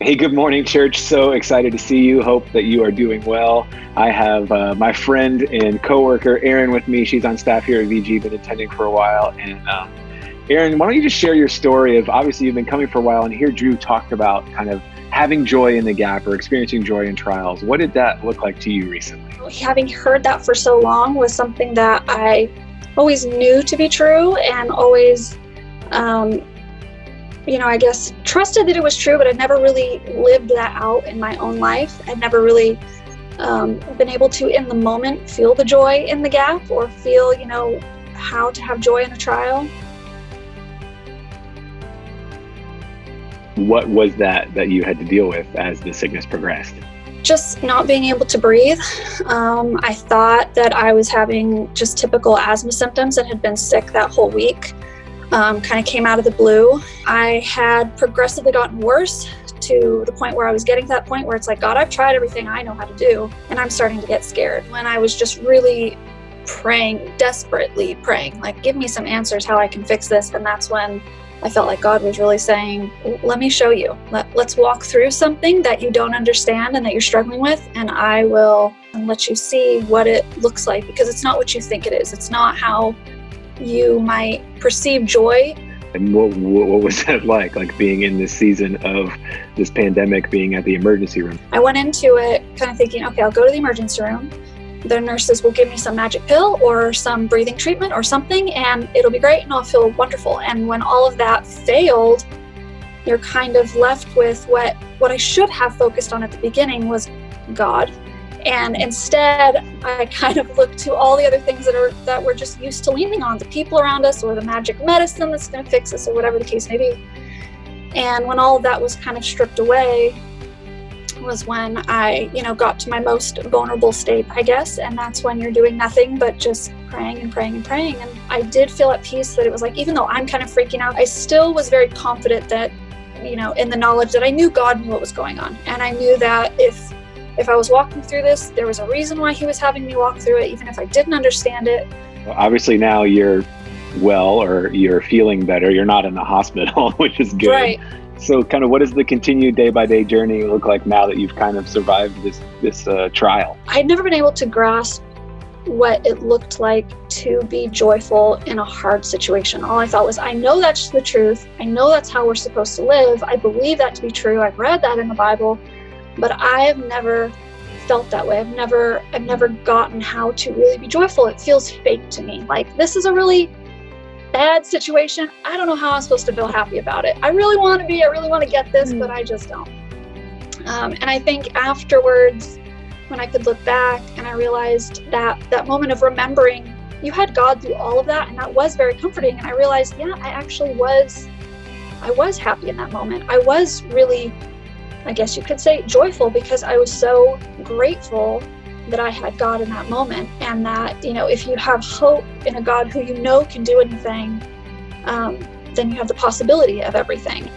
Hey, good morning, church. So excited to see you. Hope that you are doing well. I have my friend and coworker, Erin, with me. She's on staff here at VG, been attending for a while. And Erin, why don't you just share your story of, obviously you've been coming for a while, and here Drew talked about kind of having joy in the gap or experiencing joy in trials. What did that look like to you recently? Having heard that for so long was something that I always knew to be true and always I guess trusted that it was true, but I'd never really lived that out in my own life. I'd never really been able to, in the moment, feel the joy in the gap or feel, how to have joy in a trial. What was that you had to deal with as the sickness progressed? Just not being able to breathe. I thought that I was having just typical asthma symptoms and had been sick that whole week. Kind of came out of the blue. I had progressively gotten worse to the point where I was getting to that point where it's like, God, I've tried everything I know how to do, and I'm starting to get scared. When I was just really praying, desperately praying, like, give me some answers how I can fix this. And that's when I felt like God was really saying, let me show you. Let's walk through something that you don't understand and that you're struggling with, and I will let you see what it looks like, because it's not what you think it is. It's not how you might perceive joy. And what was that like being in this season of this pandemic, being at the emergency room? I went into it kind of thinking, okay, I'll go to the emergency room. The nurses will give me some magic pill or some breathing treatment or something, and it'll be great and I'll feel wonderful. And when all of that failed, you're kind of left with what I should have focused on at the beginning was God. And instead, I kind of looked to all the other things that we're just used to leaning on, the people around us or the magic medicine that's going to fix us or whatever the case may be. And when all of that was kind of stripped away was when I, got to my most vulnerable state, I guess. And that's when you're doing nothing but just praying and praying and praying. And I did feel at peace that it was like, even though I'm kind of freaking out, I still was very confident that, in the knowledge that I knew God knew what was going on. And I knew that if I was walking through this, there was a reason why he was having me walk through it, even if I didn't understand it. Obviously now you're well, or you're feeling better. You're not in the hospital, which is good. Right. So kind of what does the continued day-by-day journey look like now that you've kind of survived this trial? I'd never been able to grasp what it looked like to be joyful in a hard situation. All I thought was, I know that's the truth. I know that's how we're supposed to live. I believe that to be true. I've read that in the Bible. But I have never felt that way. I've never gotten how to really be joyful. It feels fake to me. Like, this is a really bad situation. I don't know how I'm supposed to feel happy about it. I really want to get this, but I just don't. And I think afterwards, when I could look back and I realized that moment of remembering you had God through all of that, and that was very comforting. And I realized, I was happy in that moment. I was really, I guess you could say, joyful, because I was so grateful that I had God in that moment, and that, if you have hope in a God who can do anything, then you have the possibility of everything.